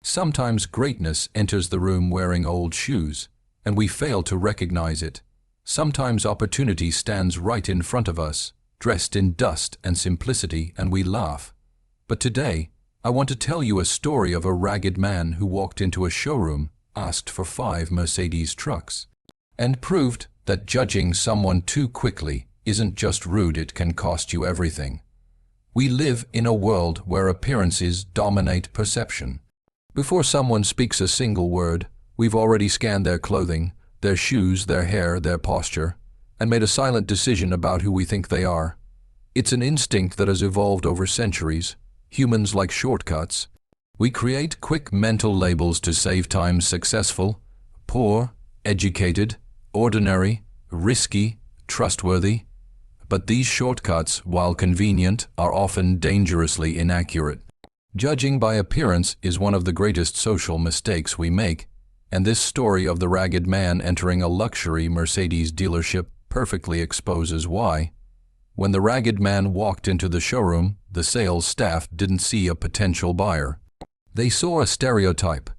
Sometimes greatness enters the room wearing old shoes, and we fail to recognize it. Sometimes opportunity stands right in front of us, dressed in dust and simplicity, and we laugh. But today, I want to tell you a story of a ragged man who walked into a showroom, asked for 5 Mercedes trucks, and proved that judging someone too quickly isn't just rude, it can cost you everything. We live in a world where appearances dominate perception. Before someone speaks a single word, we've already scanned their clothing, their shoes, their hair, their posture, and made a silent decision about who we think they are. It's an instinct that has evolved over centuries. Humans like shortcuts. We create quick mental labels to save time: successful, poor, educated, ordinary, risky, trustworthy. But these shortcuts, while convenient, are often dangerously inaccurate. Judging by appearance is one of the greatest social mistakes we make, and this story of the ragged man entering a luxury Mercedes dealership perfectly exposes why. When the ragged man walked into the showroom, the sales staff didn't see a potential buyer. They saw a stereotype.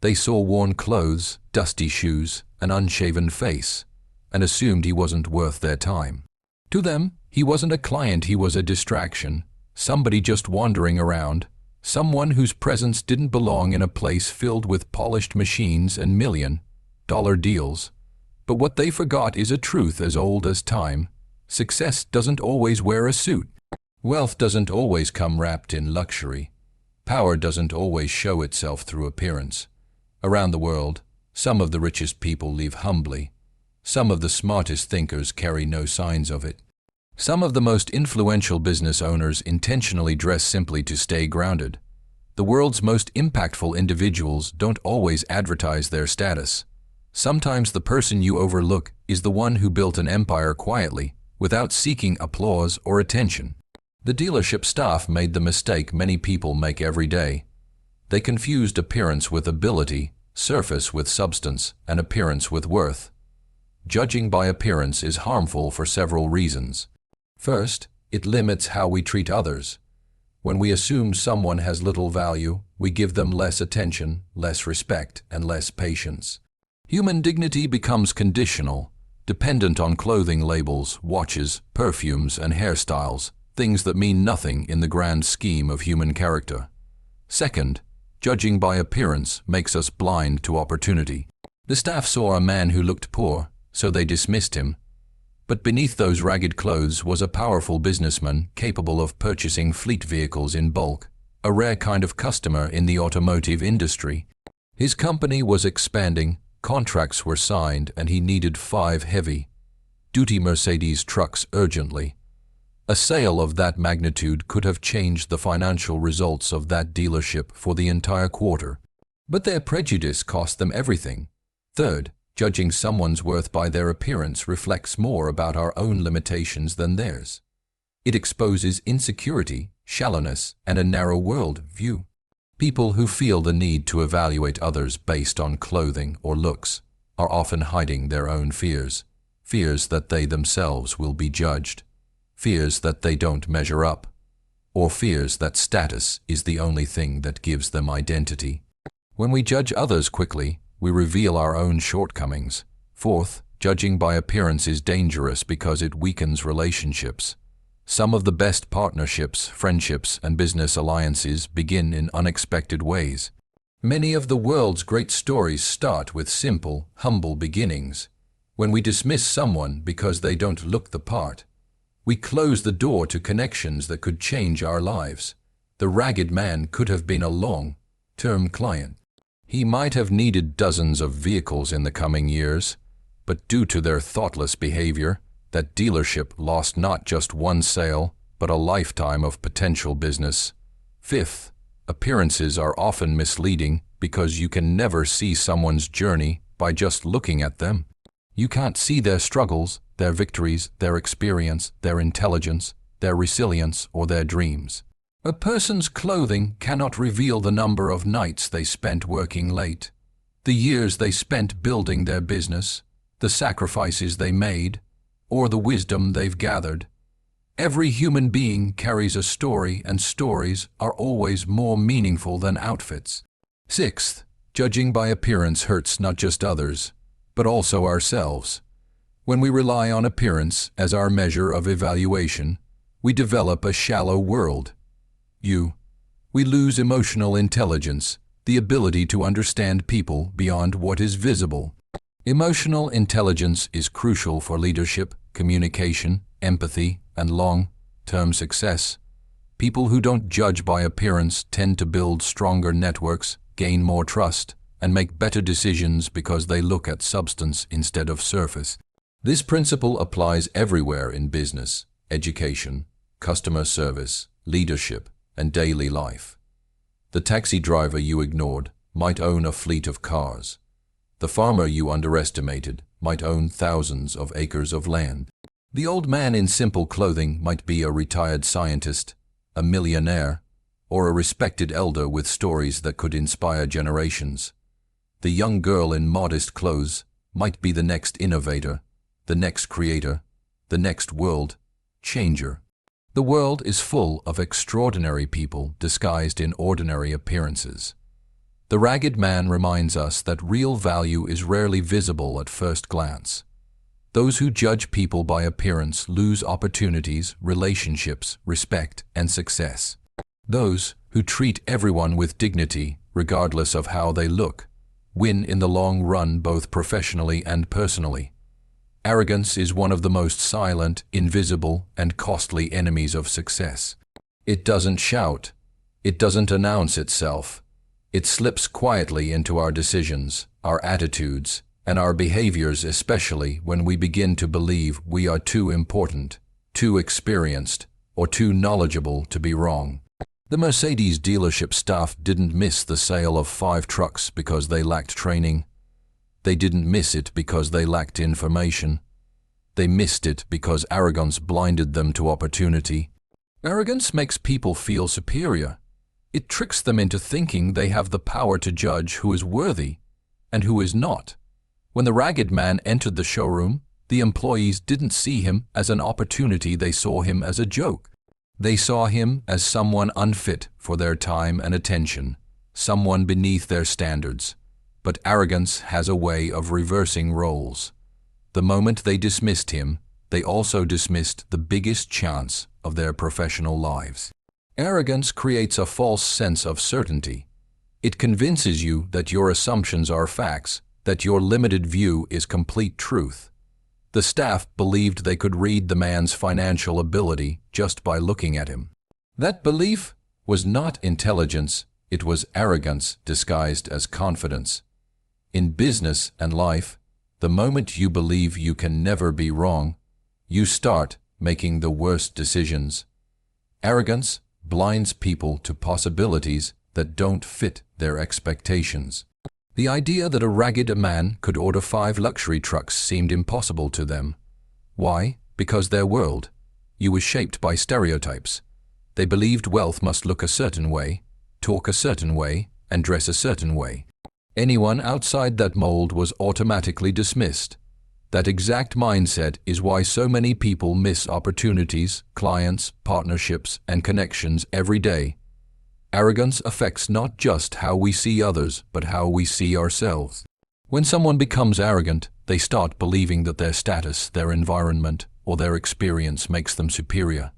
They saw worn clothes, dusty shoes, an unshaven face, and assumed he wasn't worth their time. To them, he wasn't a client, he was a distraction, somebody just wandering around, someone whose presence didn't belong in a place filled with polished machines and million-dollar deals. But what they forgot is a truth as old as time. Success doesn't always wear a suit. Wealth doesn't always come wrapped in luxury. Power doesn't always show itself through appearance. Around the world, some of the richest people live humbly. Some of the smartest thinkers carry no signs of it. Some of the most influential business owners intentionally dress simply to stay grounded. The world's most impactful individuals don't always advertise their status. Sometimes the person you overlook is the one who built an empire quietly, without seeking applause or attention. The dealership staff made the mistake many people make every day. They confused appearance with ability, surface with substance, and appearance with worth. Judging by appearance is harmful for several reasons. First, it limits how we treat others. When we assume someone has little value, we give them less attention, less respect, and less patience. Human dignity becomes conditional, dependent on clothing labels, watches, perfumes, and hairstyles, things that mean nothing in the grand scheme of human character. Second, judging by appearance makes us blind to opportunity. The staff saw a man who looked poor, so they dismissed him. But beneath those ragged clothes was a powerful businessman capable of purchasing fleet vehicles in bulk, a rare kind of customer in the automotive industry. His company was expanding, contracts were signed, and he needed 5 heavy-duty Mercedes trucks urgently. A sale of that magnitude could have changed the financial results of that dealership for the entire quarter. But their prejudice cost them everything. Third, judging someone's worth by their appearance reflects more about our own limitations than theirs. It exposes insecurity, shallowness, and a narrow world view. People who feel the need to evaluate others based on clothing or looks are often hiding their own fears. Fears that they themselves will be judged. Fears that they don't measure up. Or fears that status is the only thing that gives them identity. When we judge others quickly, we reveal our own shortcomings. Fourth, judging by appearance is dangerous because it weakens relationships. Some of the best partnerships, friendships, and business alliances begin in unexpected ways. Many of the world's great stories start with simple, humble beginnings. When we dismiss someone because they don't look the part, we close the door to connections that could change our lives. The ragged man could have been a long-term client. He might have needed dozens of vehicles in the coming years, but due to their thoughtless behavior, that dealership lost not just one sale, but a lifetime of potential business. Fifth, appearances are often misleading because you can never see someone's journey by just looking at them. You can't see their struggles, their victories, their experience, their intelligence, their resilience, or their dreams. A person's clothing cannot reveal the number of nights they spent working late, the years they spent building their business, the sacrifices they made, or the wisdom they've gathered. Every human being carries a story, and stories are always more meaningful than outfits. Sixth, judging by appearance hurts not just others, but also ourselves. When we rely on appearance as our measure of evaluation, we develop a shallow world. We lose emotional intelligence, the ability to understand people beyond what is visible. Emotional intelligence is crucial for leadership, communication, empathy, and long-term success. People who don't judge by appearance tend to build stronger networks, gain more trust, and make better decisions because they look at substance instead of surface. This principle applies everywhere in business, education, customer service, leadership, and daily life. The taxi driver you ignored might own a fleet of cars. The farmer you underestimated might own thousands of acres of land. The old man in simple clothing might be a retired scientist, a millionaire, or a respected elder with stories that could inspire generations. The young girl in modest clothes might be the next innovator, the next creator, the next world changer. The world is full of extraordinary people disguised in ordinary appearances. The ragged man reminds us that real value is rarely visible at first glance. Those who judge people by appearance lose opportunities, relationships, respect, and success. Those who treat everyone with dignity, regardless of how they look, win in the long run both professionally and personally. Arrogance is one of the most silent, invisible, and costly enemies of success. It doesn't shout. It doesn't announce itself. It slips quietly into our decisions, our attitudes, and our behaviors, especially when we begin to believe we are too important, too experienced, or too knowledgeable to be wrong. The Mercedes dealership staff didn't miss the sale of 5 trucks because they lacked training. They didn't miss it because they lacked information. They missed it because arrogance blinded them to opportunity. Arrogance makes people feel superior. It tricks them into thinking they have the power to judge who is worthy and who is not. When the ragged man entered the showroom, the employees didn't see him as an opportunity, they saw him as a joke. They saw him as someone unfit for their time and attention, someone beneath their standards. But arrogance has a way of reversing roles. The moment they dismissed him, they also dismissed the biggest chance of their professional lives. Arrogance creates a false sense of certainty. It convinces you that your assumptions are facts, that your limited view is complete truth. The staff believed they could read the man's financial ability just by looking at him. That belief was not intelligence, it was arrogance disguised as confidence. In business and life, the moment you believe you can never be wrong, you start making the worst decisions. Arrogance blinds people to possibilities that don't fit their expectations. The idea that a ragged man could order 5 luxury trucks seemed impossible to them. Why? Because their world was shaped by stereotypes. They believed wealth must look a certain way, talk a certain way, and dress a certain way. Anyone outside that mold was automatically dismissed. That exact mindset is why so many people miss opportunities, clients, partnerships, and connections every day. Arrogance affects not just how we see others, but how we see ourselves. When someone becomes arrogant, they start believing that their status, their environment, or their experience makes them superior.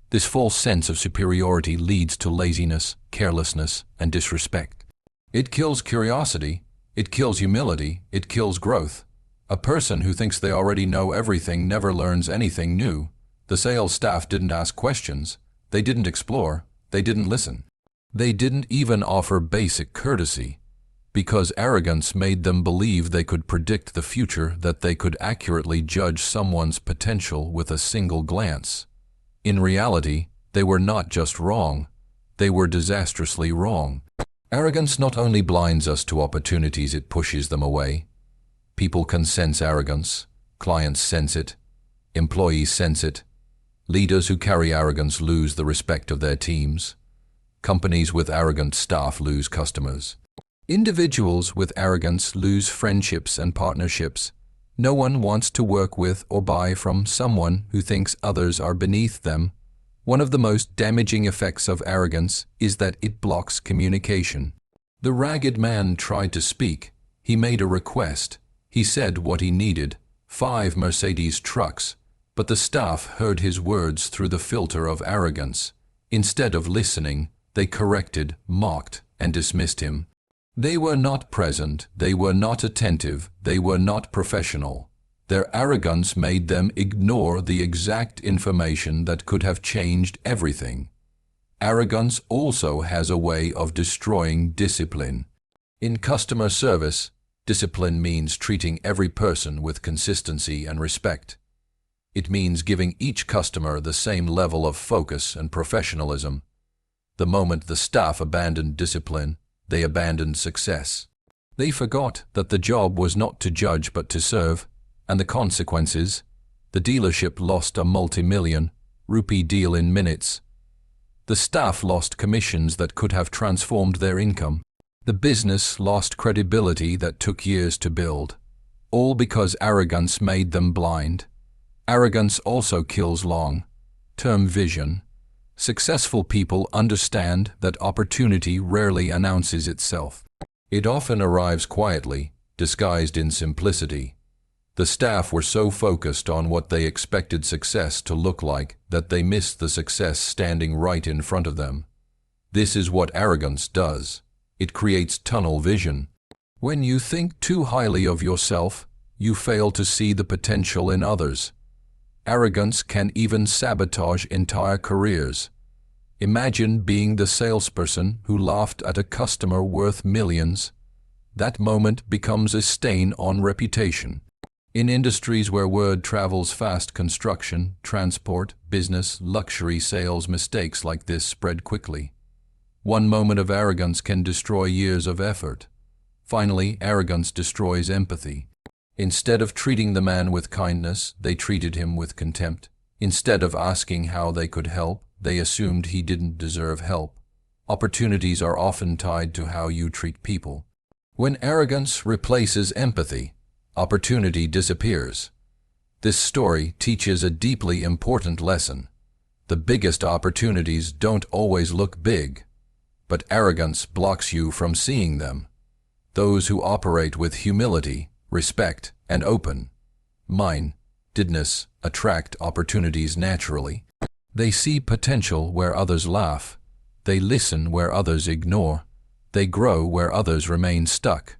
This false sense of superiority leads to laziness, carelessness, and disrespect. It kills curiosity, it kills humility, it kills growth. A person who thinks they already know everything never learns anything new. The sales staff didn't ask questions, they didn't explore, they didn't listen. They didn't even offer basic courtesy. Because arrogance made them believe they could predict the future, that they could accurately judge someone's potential with a single glance. In reality, they were not just wrong, they were disastrously wrong. Arrogance not only blinds us to opportunities, it pushes them away. People can sense arrogance, clients sense it, employees sense it. Leaders who carry arrogance lose the respect of their teams. Companies with arrogant staff lose customers. Individuals with arrogance lose friendships and partnerships. No one wants to work with or buy from someone who thinks others are beneath them. One of the most damaging effects of arrogance is that it blocks communication. The ragged man tried to speak. He made a request. He said what he needed, 5 Mercedes trucks, but the staff heard his words through the filter of arrogance. Instead of listening, they corrected, mocked, and dismissed him. They were not present, they were not attentive, they were not professional. Their arrogance made them ignore the exact information that could have changed everything. Arrogance also has a way of destroying discipline. In customer service, discipline means treating every person with consistency and respect. It means giving each customer the same level of focus and professionalism. The moment the staff abandoned discipline, they abandoned success. They forgot that the job was not to judge but to serve, and the consequences: the dealership lost a multi-million rupee deal in minutes. The staff lost commissions that could have transformed their income. The business lost credibility that took years to build. All because arrogance made them blind. Arrogance also kills long-term vision. Successful people understand that opportunity rarely announces itself. It often arrives quietly, disguised in simplicity. The staff were so focused on what they expected success to look like that they missed the success standing right in front of them. This is what arrogance does. It creates tunnel vision. When you think too highly of yourself, you fail to see the potential in others. Arrogance can even sabotage entire careers. Imagine being the salesperson who laughed at a customer worth millions. That moment becomes a stain on reputation. In industries where word travels fast, construction, transport, business, luxury sales, mistakes like this spread quickly. One moment of arrogance can destroy years of effort. Finally, arrogance destroys empathy. Instead of treating the man with kindness, they treated him with contempt. Instead of asking how they could help, they assumed he didn't deserve help. Opportunities are often tied to how you treat people. When arrogance replaces empathy, opportunity disappears. This story teaches a deeply important lesson. The biggest opportunities don't always look big, but arrogance blocks you from seeing them. Those who operate with humility, respect, and open-mindedness attract opportunities naturally. They see potential where others laugh. They listen where others ignore. They grow where others remain stuck.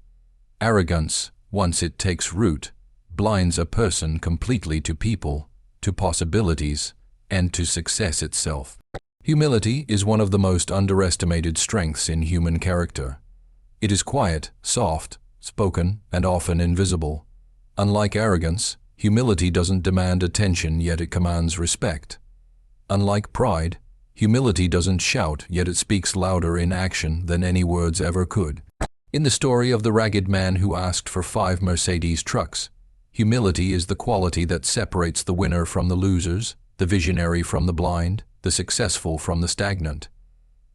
Arrogance, once it takes root, blinds a person completely to people, to possibilities, and to success itself. Humility is one of the most underestimated strengths in human character. It is quiet, soft, spoken, and often invisible. Unlike arrogance, humility doesn't demand attention, yet it commands respect. Unlike pride, humility doesn't shout, yet it speaks louder in action than any words ever could. In the story of the ragged man who asked for 5 Mercedes trucks, humility is the quality that separates the winner from the losers, the visionary from the blind, the successful from the stagnant.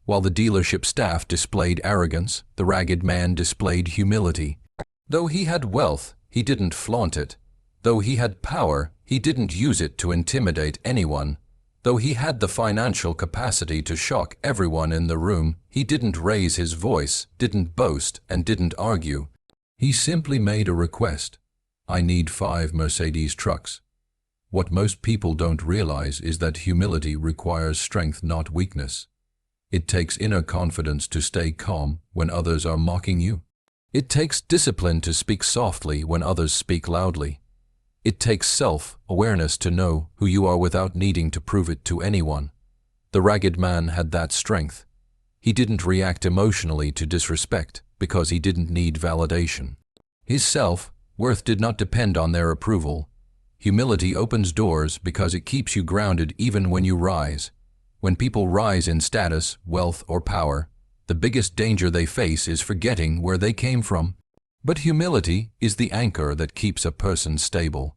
While the dealership staff displayed arrogance, the ragged man displayed humility. Though he had wealth, he didn't flaunt it. Though he had power, he didn't use it to intimidate anyone. Though he had the financial capacity to shock everyone in the room, he didn't raise his voice, didn't boast, and didn't argue. He simply made a request. I need 5 Mercedes trucks. What most people don't realize is that humility requires strength, not weakness. It takes inner confidence to stay calm when others are mocking you. It takes discipline to speak softly when others speak loudly. It takes self-awareness to know who you are without needing to prove it to anyone. The ragged man had that strength. He didn't react emotionally to disrespect because he didn't need validation. His self-worth did not depend on their approval. Humility opens doors because it keeps you grounded even when you rise. When people rise in status, wealth, or power, the biggest danger they face is forgetting where they came from. But humility is the anchor that keeps a person stable.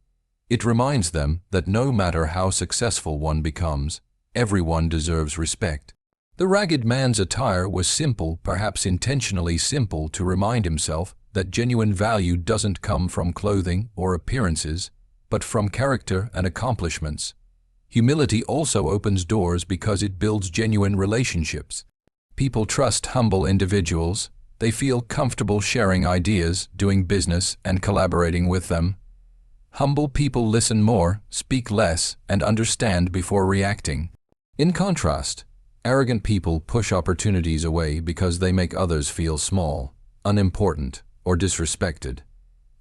It reminds them that no matter how successful one becomes, everyone deserves respect. The ragged man's attire was simple, perhaps intentionally simple, to remind himself that genuine value doesn't come from clothing or appearances, but from character and accomplishments. Humility also opens doors because it builds genuine relationships. People trust humble individuals. They feel comfortable sharing ideas, doing business, and collaborating with them. Humble people listen more, speak less, and understand before reacting. In contrast, arrogant people push opportunities away because they make others feel small, unimportant, or disrespected.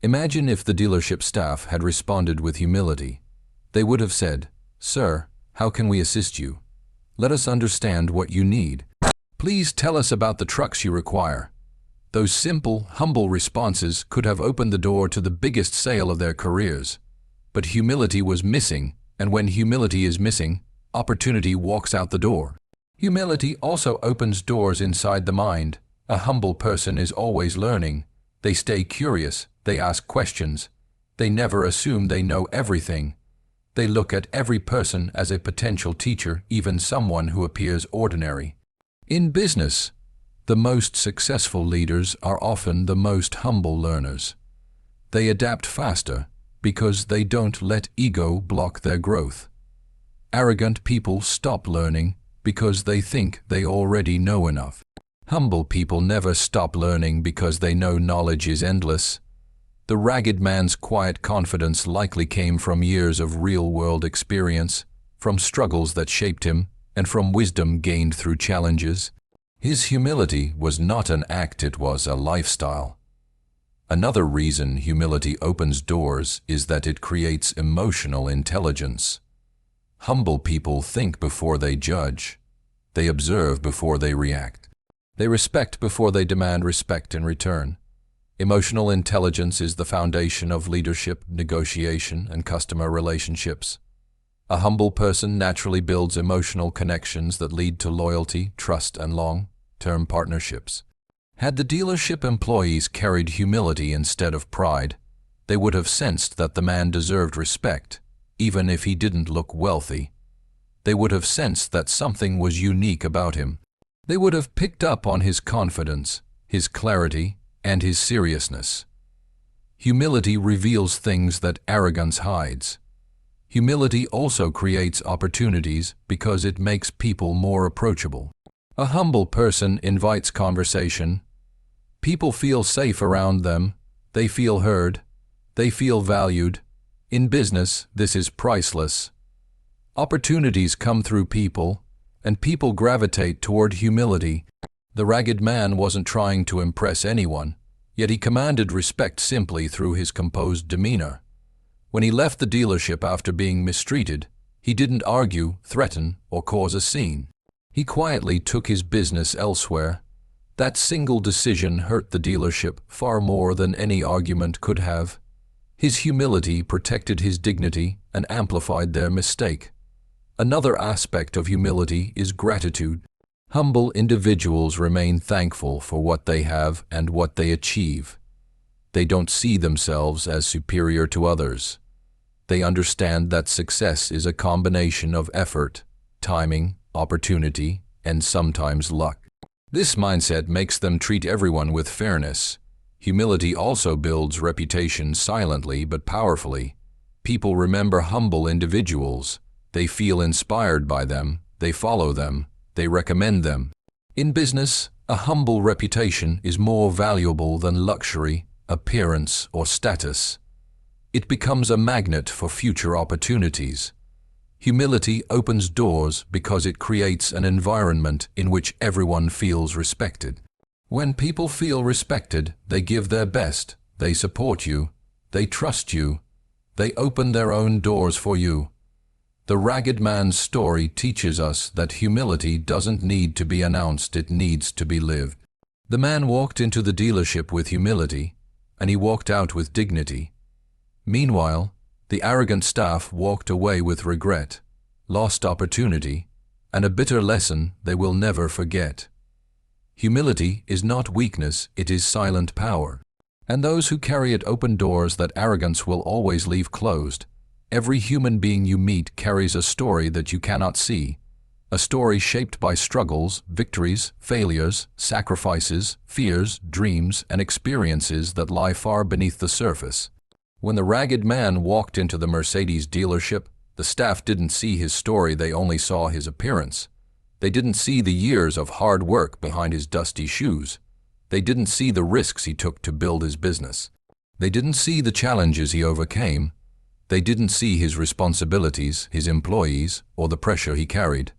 Imagine if the dealership staff had responded with humility. They would have said, "Sir, how can we assist you? Let us understand what you need. Please tell us about the trucks you require." Those simple, humble responses could have opened the door to the biggest sale of their careers. But humility was missing, and when humility is missing, opportunity walks out the door. Humility also opens doors inside the mind. A humble person is always learning. They stay curious, they ask questions. They never assume they know everything. They look at every person as a potential teacher, even someone who appears ordinary. In business, the most successful leaders are often the most humble learners. They adapt faster because they don't let ego block their growth. Arrogant people stop learning because they think they already know enough. Humble people never stop learning because they know knowledge is endless. The ragged man's quiet confidence likely came from years of real-world experience, from struggles that shaped him, and from wisdom gained through challenges. His humility was not an act, it was a lifestyle. Another reason humility opens doors is that it creates emotional intelligence. Humble people think before they judge. They observe before they react. They respect before they demand respect in return. Emotional intelligence is the foundation of leadership, negotiation, and customer relationships. A humble person naturally builds emotional connections that lead to loyalty, trust, and long-term partnerships. Had the dealership employees carried humility instead of pride, they would have sensed that the man deserved respect, even if he didn't look wealthy. They would have sensed that something was unique about him. They would have picked up on his confidence, his clarity, and his seriousness. Humility reveals things that arrogance hides. Humility also creates opportunities because it makes people more approachable. A humble person invites conversation. People feel safe around them. They feel heard. They feel valued. In business, this is priceless. Opportunities come through people, and people gravitate toward humility. The ragged man wasn't trying to impress anyone, yet he commanded respect simply through his composed demeanor. When he left the dealership after being mistreated, he didn't argue, threaten, or cause a scene. He quietly took his business elsewhere. That single decision hurt the dealership far more than any argument could have. His humility protected his dignity and amplified their mistake. Another aspect of humility is gratitude. Humble individuals remain thankful for what they have and what they achieve. They don't see themselves as superior to others. They understand that success is a combination of effort, timing, opportunity, and sometimes luck. This mindset makes them treat everyone with fairness. Humility also builds reputation silently but powerfully. People remember humble individuals. They feel inspired by them. They follow them. They recommend them. In business, a humble reputation is more valuable than luxury, appearance, or status. It becomes a magnet for future opportunities. Humility opens doors because it creates an environment in which everyone feels respected. When people feel respected, they give their best, they support you, they trust you, they open their own doors for you. The ragged man's story teaches us that humility doesn't need to be announced, it needs to be lived. The man walked into the dealership with humility, and he walked out with dignity. Meanwhile, the arrogant staff walked away with regret, lost opportunity, and a bitter lesson they will never forget. Humility is not weakness, it is silent power. And those who carry it open doors that arrogance will always leave closed. Every human being you meet carries a story that you cannot see, a story shaped by struggles, victories, failures, sacrifices, fears, dreams, and experiences that lie far beneath the surface. When the ragged man walked into the Mercedes dealership, the staff didn't see his story, they only saw his appearance. They didn't see the years of hard work behind his dusty shoes. They didn't see the risks he took to build his business. They didn't see the challenges he overcame. They didn't see his responsibilities, his employees, or the pressure he carried.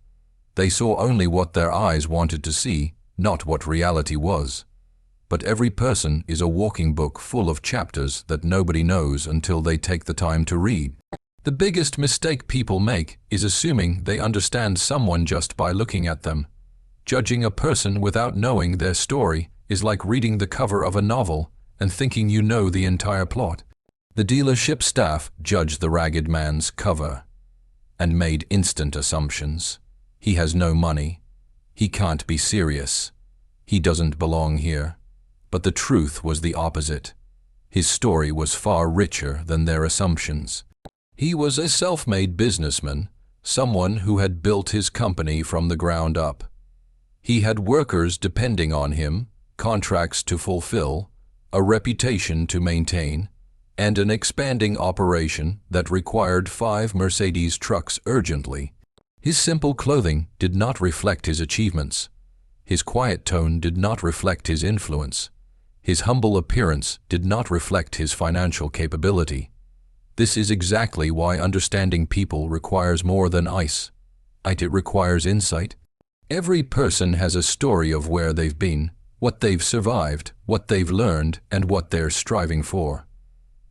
They saw only what their eyes wanted to see, not what reality was. But every person is a walking book full of chapters that nobody knows until they take the time to read. The biggest mistake people make is assuming they understand someone just by looking at them. Judging a person without knowing their story is like reading the cover of a novel and thinking you know the entire plot. The dealership staff judged the ragged man's cover and made instant assumptions. He has no money. He can't be serious. He doesn't belong here. But the truth was the opposite. His story was far richer than their assumptions. He was a self-made businessman, someone who had built his company from the ground up. He had workers depending on him, contracts to fulfill, a reputation to maintain, and an expanding operation that required 5 Mercedes trucks urgently. His simple clothing did not reflect his achievements. His quiet tone did not reflect his influence. His humble appearance did not reflect his financial capability. This is exactly why understanding people requires more than ice. It requires insight. Every person has a story of where they've been, what they've survived, what they've learned, and what they're striving for.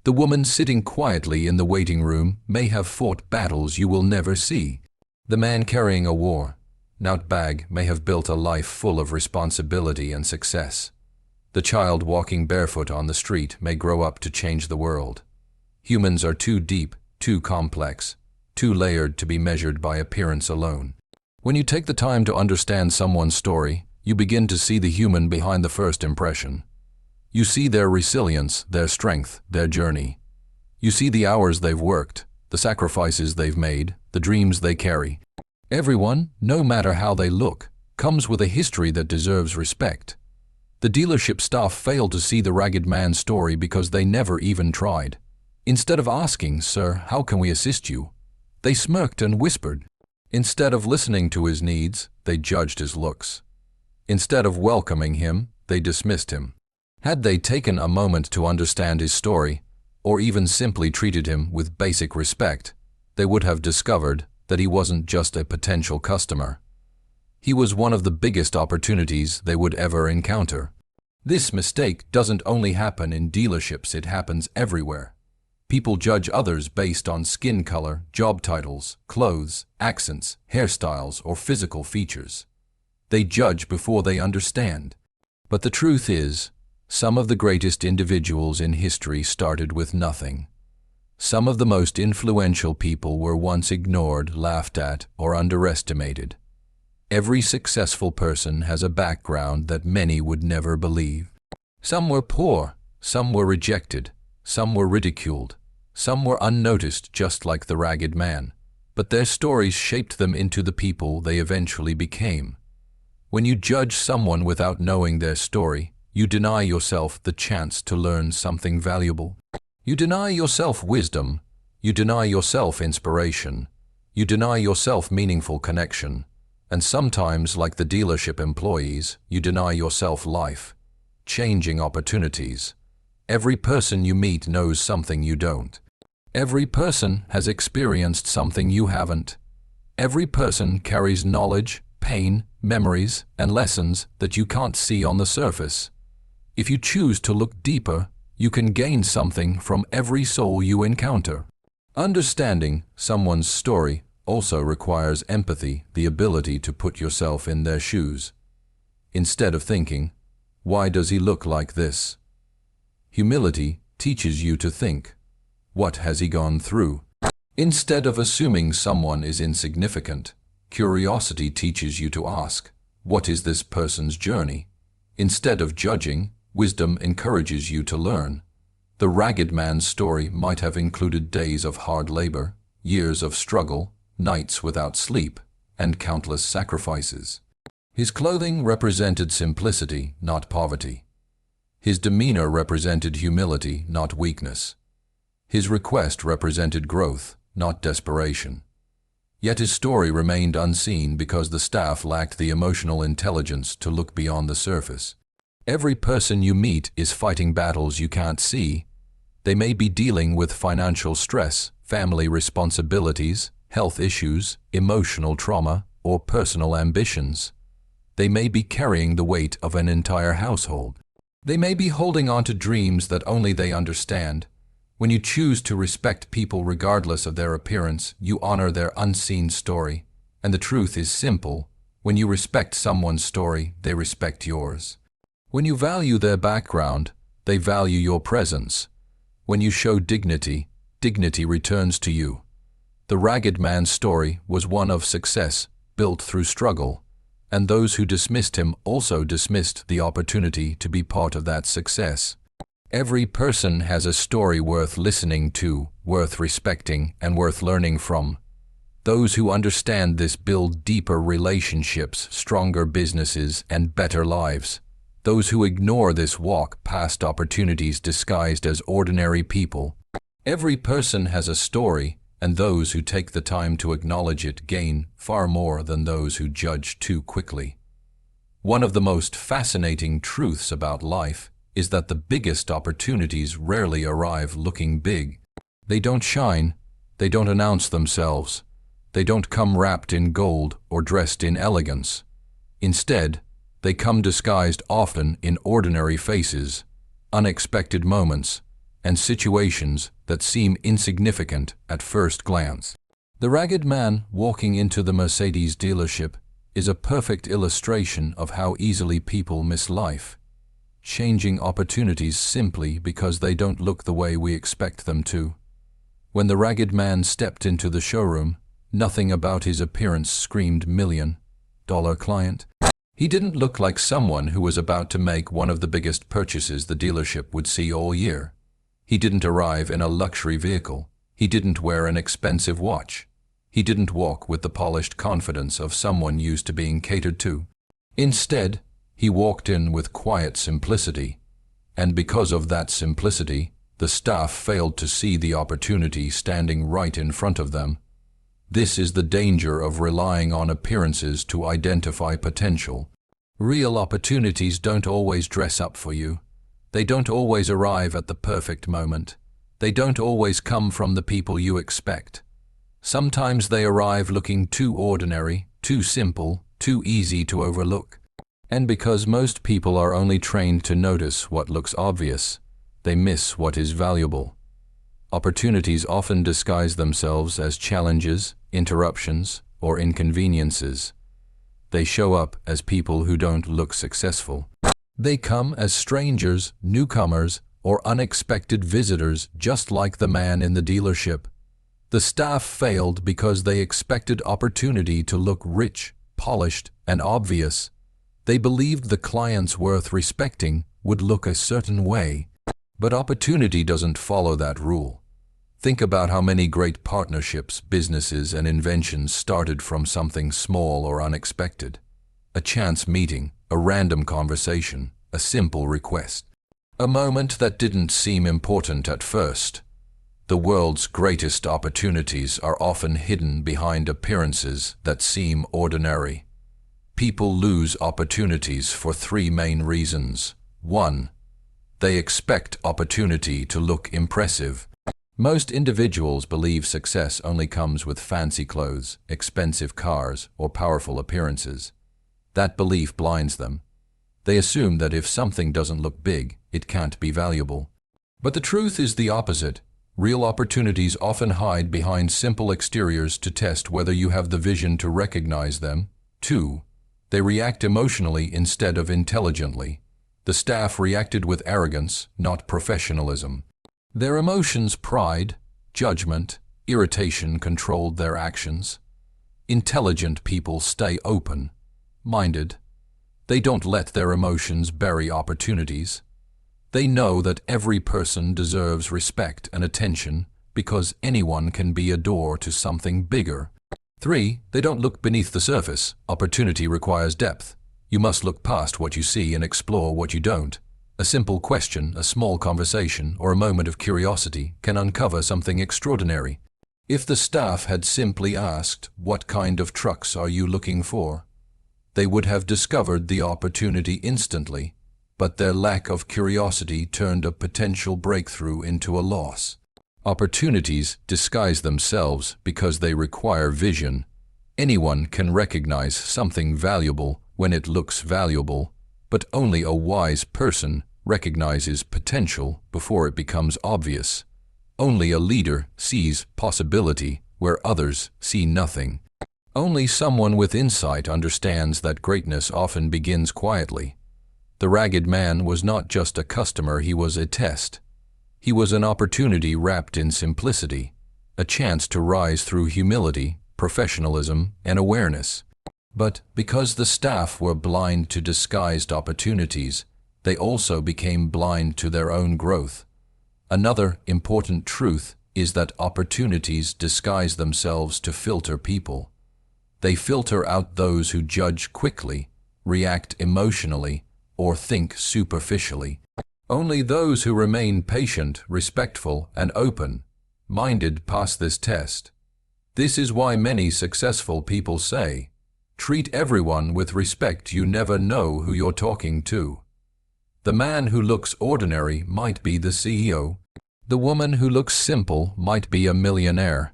The woman sitting quietly in the waiting room may have fought battles you will never see. The man carrying a worn-out bag may have built a life full of responsibility and success. The child walking barefoot on the street may grow up to change the world. Humans are too deep, too complex, too layered to be measured by appearance alone. When you take the time to understand someone's story, you begin to see the human behind the first impression. You see their resilience, their strength, their journey. You see the hours they've worked, the sacrifices they've made, the dreams they carry. Everyone, no matter how they look, comes with a history that deserves respect. The dealership staff failed to see the ragged man's story because they never even tried. Instead of asking, "Sir, how can we assist you?" they smirked and whispered. Instead of listening to his needs, they judged his looks. Instead of welcoming him, they dismissed him. Had they taken a moment to understand his story, or even simply treated him with basic respect, they would have discovered that he wasn't just a potential customer. He was one of the biggest opportunities they would ever encounter. This mistake doesn't only happen in dealerships, it happens everywhere. People judge others based on skin color, job titles, clothes, accents, hairstyles, or physical features. They judge before they understand. But the truth is, some of the greatest individuals in history started with nothing. Some of the most influential people were once ignored, laughed at, or underestimated. Every successful person has a background that many would never believe. Some were poor, some were rejected, some were ridiculed, some were unnoticed, just like the ragged man. But their stories shaped them into the people they eventually became. When you judge someone without knowing their story, you deny yourself the chance to learn something valuable. You deny yourself wisdom. You deny yourself inspiration. You deny yourself meaningful connection. And sometimes, like the dealership employees, you deny yourself life-changing opportunities. Every person you meet knows something you don't. Every person has experienced something you haven't. Every person carries knowledge, pain, memories, and lessons that you can't see on the surface. If you choose to look deeper, you can gain something from every soul you encounter. Understanding someone's story also requires empathy, the ability to put yourself in their shoes. Instead of thinking, "Why does he look like this?" Humility teaches you to think, "What has he gone through?" Instead of assuming someone is insignificant, curiosity teaches you to ask, "What is this person's journey?" Instead of judging, wisdom encourages you to learn. The ragged man's story might have included days of hard labor, years of struggle, nights without sleep, and countless sacrifices. His clothing represented simplicity, not poverty. His demeanor represented humility, not weakness. His request represented growth, not desperation. Yet his story remained unseen because the staff lacked the emotional intelligence to look beyond the surface. Every person you meet is fighting battles you can't see. They may be dealing with financial stress, family responsibilities, health issues, emotional trauma, or personal ambitions. They may be carrying the weight of an entire household. They may be holding on to dreams that only they understand. When you choose to respect people regardless of their appearance, you honor their unseen story. And the truth is simple. When you respect someone's story, they respect yours. When you value their background, they value your presence. When you show dignity, dignity returns to you. The ragged man's story was one of success, built through struggle. And those who dismissed him also dismissed the opportunity to be part of that success. Every person has a story worth listening to, worth respecting, and worth learning from. Those who understand this build deeper relationships, stronger businesses, and better lives. Those who ignore this walk past opportunities disguised as ordinary people. Every person has a story, and those who take the time to acknowledge it gain far more than those who judge too quickly. One of the most fascinating truths about life is that the biggest opportunities rarely arrive looking big. They don't shine, they don't announce themselves, they don't come wrapped in gold or dressed in elegance. Instead, they come disguised often in ordinary faces, unexpected moments, and situations that seem insignificant at first glance. The ragged man walking into the Mercedes dealership is a perfect illustration of how easily people miss life, changing opportunities simply because they don't look the way we expect them to. When the ragged man stepped into the showroom, nothing about his appearance screamed $1,000,000 client. He didn't look like someone who was about to make one of the biggest purchases the dealership would see all year. He didn't arrive in a luxury vehicle. He didn't wear an expensive watch. He didn't walk with the polished confidence of someone used to being catered to. Instead, he walked in with quiet simplicity. And because of that simplicity, the staff failed to see the opportunity standing right in front of them. This is the danger of relying on appearances to identify potential. Real opportunities don't always dress up for you. They don't always arrive at the perfect moment. They don't always come from the people you expect. Sometimes they arrive looking too ordinary, too simple, too easy to overlook. And because most people are only trained to notice what looks obvious, they miss what is valuable. Opportunities often disguise themselves as challenges, interruptions, or inconveniences. They show up as people who don't look successful. They come as strangers, newcomers, or unexpected visitors, just like the man in the dealership. The staff failed because they expected opportunity to look rich, polished, and obvious. They believed the clients worth respecting would look a certain way. But opportunity doesn't follow that rule. Think about how many great partnerships, businesses, and inventions started from something small or unexpected. A chance meeting, a random conversation, a simple request. A moment that didn't seem important at first. The world's greatest opportunities are often hidden behind appearances that seem ordinary. People lose opportunities for three main reasons. 1. They expect opportunity to look impressive. Most individuals believe success only comes with fancy clothes, expensive cars, or powerful appearances. That belief blinds them. They assume that if something doesn't look big, it can't be valuable. But the truth is the opposite. Real opportunities often hide behind simple exteriors to test whether you have the vision to recognize them. 2. They react emotionally instead of intelligently. The staff reacted with arrogance, not professionalism. Their emotions, pride, judgment, irritation controlled their actions. Intelligent people stay open-minded. They don't let their emotions bury opportunities. They know that every person deserves respect and attention because anyone can be a door to something bigger. 3. They don't look beneath the surface. Opportunity requires depth. You must look past what you see and explore what you don't. A simple question, a small conversation, or a moment of curiosity can uncover something extraordinary. If the staff had simply asked, "What kind of trucks are you looking for?" they would have discovered the opportunity instantly. but their lack of curiosity turned a potential breakthrough into a loss. Opportunities disguise themselves because they require vision. Anyone can recognize something valuable when it looks valuable, but only a wise person recognizes potential before it becomes obvious. Only a leader sees possibility where others see nothing. Only someone with insight understands that greatness often begins quietly. The ragged man was not just a customer, he was a test. He was an opportunity wrapped in simplicity, a chance to rise through humility, professionalism, and awareness. But because the staff were blind to disguised opportunities, they also became blind to their own growth. Another important truth is that opportunities disguise themselves to filter people. They filter out those who judge quickly, react emotionally, or think superficially. Only those who remain patient, respectful, and open-minded pass this test. This is why many successful people say, "Treat everyone with respect, you never know who you're talking to." The man who looks ordinary might be the CEO. The woman who looks simple might be a millionaire.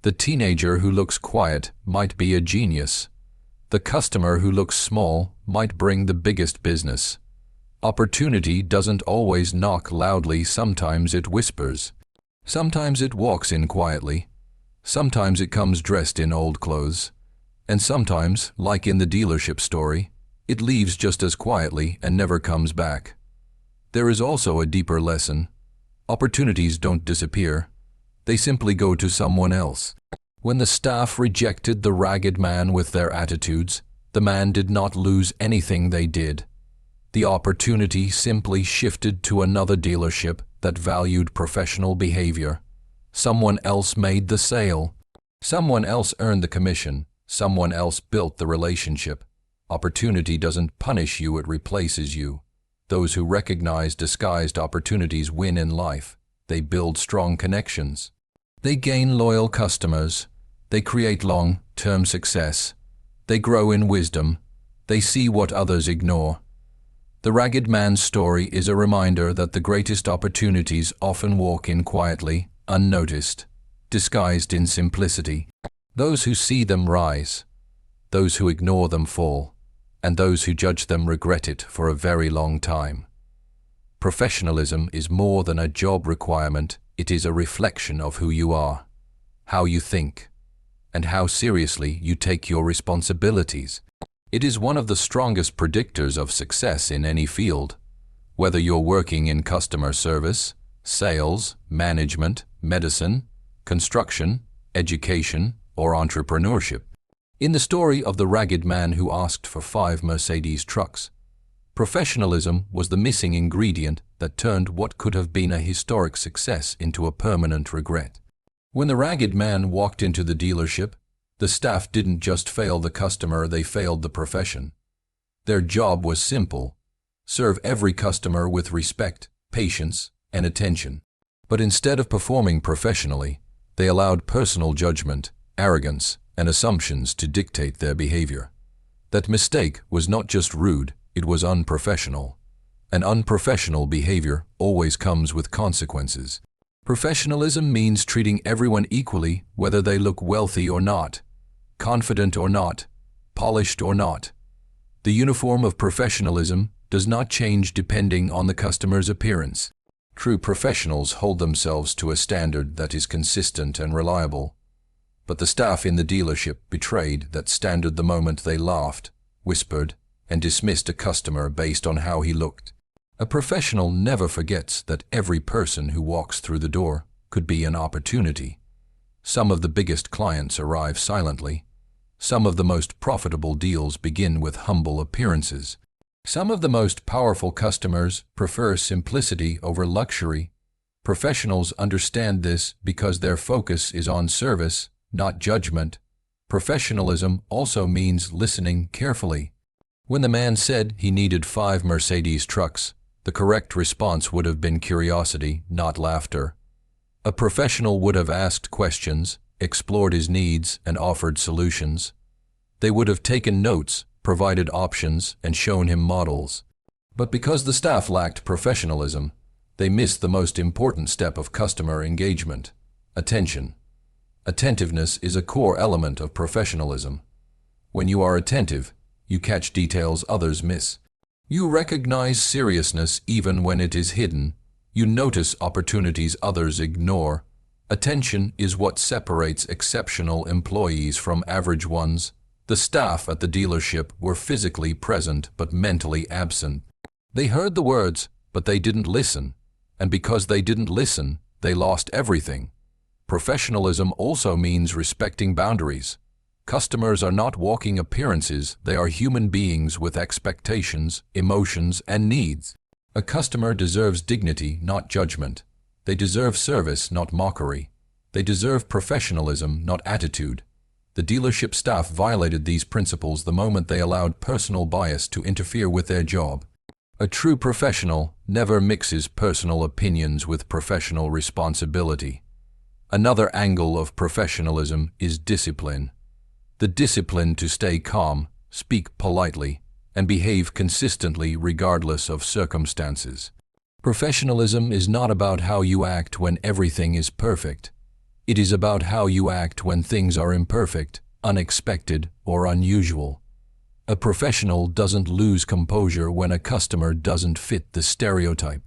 The teenager who looks quiet might be a genius. The customer who looks small might bring the biggest business. Opportunity doesn't always knock loudly, sometimes it whispers. Sometimes it walks in quietly. Sometimes it comes dressed in old clothes. And sometimes, like in the dealership story, it leaves just as quietly and never comes back. There is also a deeper lesson. Opportunities don't disappear. They simply go to someone else. When the staff rejected the ragged man with their attitudes, the man did not lose anything they did. The opportunity simply shifted to another dealership that valued professional behavior. Someone else made the sale. Someone else earned the commission. Someone else built the relationship. Opportunity doesn't punish you, it replaces you. Those who recognize disguised opportunities win in life. They build strong connections. They gain loyal customers. They create long-term success. They grow in wisdom. They see what others ignore. The ragged man's story is a reminder that the greatest opportunities often walk in quietly, unnoticed, disguised in simplicity. Those who see them rise. Those who ignore them fall. And those who judge them regret it for a very long time. Professionalism is more than a job requirement, it is a reflection of who you are, how you think, and how seriously you take your responsibilities. It is one of the strongest predictors of success in any field. Whether you're working in customer service, sales, management, medicine, construction, education, or entrepreneurship. In the story of the ragged man who asked for 5 Mercedes trucks, professionalism was the missing ingredient that turned what could have been a historic success into a permanent regret. When the ragged man walked into the dealership, the staff didn't just fail the customer, they failed the profession. Their job was simple: serve every customer with respect, patience, and attention. But instead of performing professionally, they allowed personal judgment, arrogance, and assumptions to dictate their behavior. That mistake was not just rude, it was unprofessional. And unprofessional behavior always comes with consequences. Professionalism means treating everyone equally, whether they look wealthy or not, confident or not, polished or not. The uniform of professionalism does not change depending on the customer's appearance. True professionals hold themselves to a standard that is consistent and reliable. But the staff in the dealership betrayed that standard the moment they laughed, whispered, and dismissed a customer based on how he looked. A professional never forgets that every person who walks through the door could be an opportunity. Some of the biggest clients arrive silently. Some of the most profitable deals begin with humble appearances. Some of the most powerful customers prefer simplicity over luxury. Professionals understand this because their focus is on service, not judgment. Professionalism also means listening carefully. When the man said he needed 5 Mercedes trucks, the correct response would have been curiosity, not laughter. A professional would have asked questions, explored his needs, and offered solutions. They would have taken notes, provided options, and shown him models. But because the staff lacked professionalism, they missed the most important step of customer engagement: attention. Attentiveness is a core element of professionalism. When you are attentive, you catch details others miss. You recognize seriousness even when it is hidden. You notice opportunities others ignore. Attention is what separates exceptional employees from average ones. The staff at the dealership were physically present but mentally absent. They heard the words, but they didn't listen. And because they didn't listen, they lost everything. Professionalism also means respecting boundaries. Customers are not walking appearances, they are human beings with expectations, emotions, and needs. A customer deserves dignity, not judgment. They deserve service, not mockery. They deserve professionalism, not attitude. The dealership staff violated these principles the moment they allowed personal bias to interfere with their job. A true professional never mixes personal opinions with professional responsibility. Another angle of professionalism is discipline. The discipline to stay calm, speak politely, and behave consistently regardless of circumstances. Professionalism is not about how you act when everything is perfect. It is about how you act when things are imperfect, unexpected, or unusual. A professional doesn't lose composure when a customer doesn't fit the stereotype.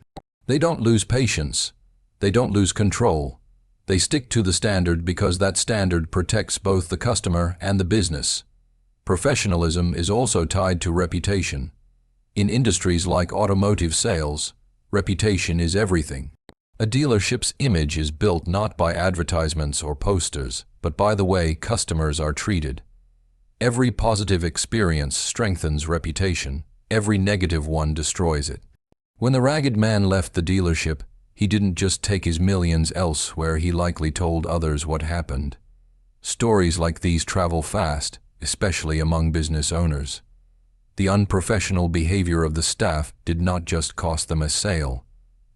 They don't lose patience. They don't lose control. They stick to the standard because that standard protects both the customer and the business. Professionalism is also tied to reputation. In industries like automotive sales, reputation is everything. A dealership's image is built not by advertisements or posters, but by the way customers are treated. Every positive experience strengthens reputation. Every negative one destroys it. When the ragged man left the dealership, he didn't just take his millions elsewhere, he likely told others what happened. Stories like these travel fast, especially among business owners. The unprofessional behavior of the staff did not just cost them a sale.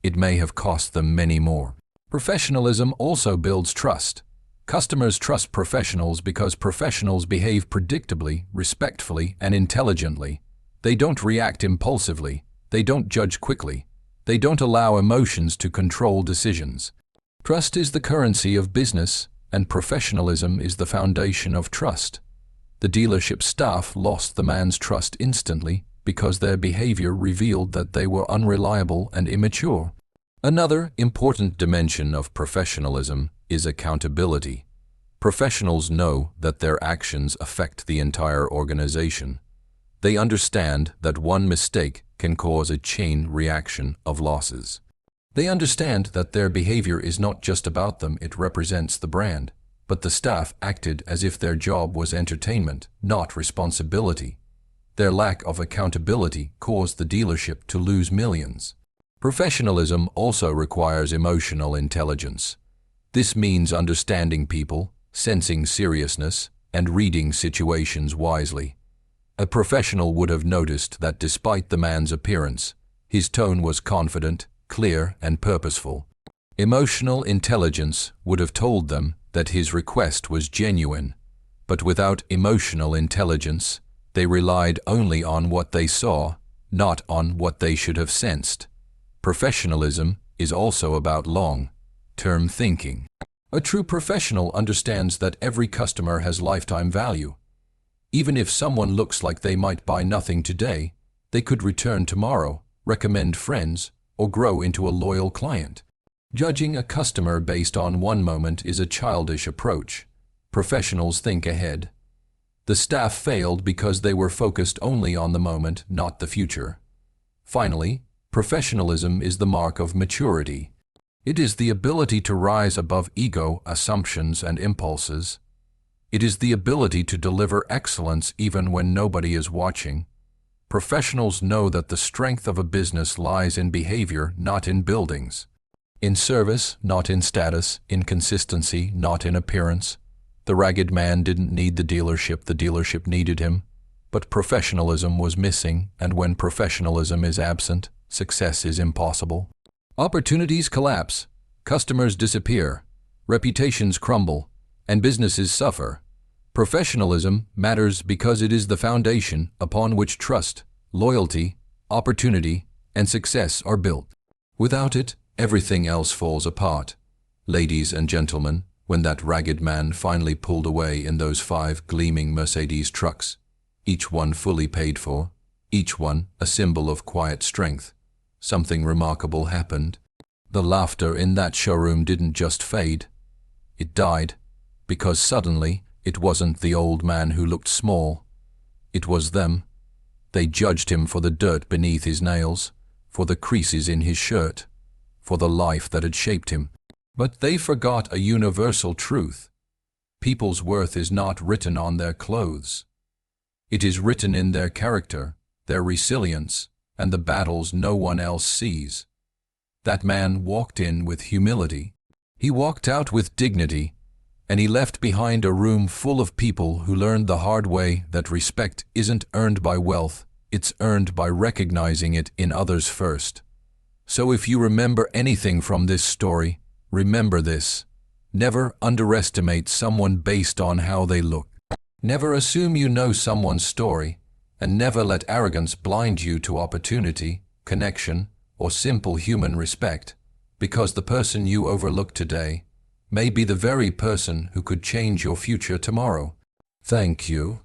It may have cost them many more. Professionalism also builds trust. Customers trust professionals because professionals behave predictably, respectfully, and intelligently. They don't react impulsively. They don't judge quickly. They don't allow emotions to control decisions. Trust is the currency of business, and professionalism is the foundation of trust. The dealership staff lost the man's trust instantly because their behavior revealed that they were unreliable and immature. Another important dimension of professionalism is accountability. Professionals know that their actions affect the entire organization. They understand that one mistake can cause a chain reaction of losses. They understand that their behavior is not just about them, it represents the brand. But the staff acted as if their job was entertainment, not responsibility. Their lack of accountability caused the dealership to lose millions. Professionalism also requires emotional intelligence. This means understanding people, sensing seriousness, and reading situations wisely. A professional would have noticed that despite the man's appearance, his tone was confident, clear, and purposeful. Emotional intelligence would have told them that his request was genuine, but without emotional intelligence, they relied only on what they saw, not on what they should have sensed. Professionalism is also about long-term thinking. A true professional understands that every customer has lifetime value. Even if someone looks like they might buy nothing today, they could return tomorrow, recommend friends, or grow into a loyal client. Judging a customer based on one moment is a childish approach. Professionals think ahead. The staff failed because they were focused only on the moment, not the future. Finally, professionalism is the mark of maturity. It is the ability to rise above ego, assumptions, and impulses. It is the ability to deliver excellence even when nobody is watching. Professionals know that the strength of a business lies in behavior, not in buildings. In service, not in status. In consistency, not in appearance. The ragged man didn't need the dealership needed him. But professionalism was missing, and when professionalism is absent, success is impossible. Opportunities collapse, customers disappear, reputations crumble, and businesses suffer. Professionalism matters because it is the foundation upon which trust, loyalty, opportunity, and success are built. Without it, everything else falls apart. Ladies and gentlemen, when that ragged man finally pulled away in those 5 gleaming Mercedes trucks, each one fully paid for, each one a symbol of quiet strength, something remarkable happened. The laughter in that showroom didn't just fade, it died, because suddenly it wasn't the old man who looked small. It was them. They judged him for the dirt beneath his nails, for the creases in his shirt, for the life that had shaped him. But they forgot a universal truth. People's worth is not written on their clothes. It is written in their character, their resilience, and the battles no one else sees. That man walked in with humility. He walked out with dignity, and he left behind a room full of people who learned the hard way that respect isn't earned by wealth, it's earned by recognizing it in others first. So if you remember anything from this story, remember this: never underestimate someone based on how they look. Never assume you know someone's story, and never let arrogance blind you to opportunity, connection, or simple human respect, because the person you overlook today may be the very person who could change your future tomorrow. Thank you.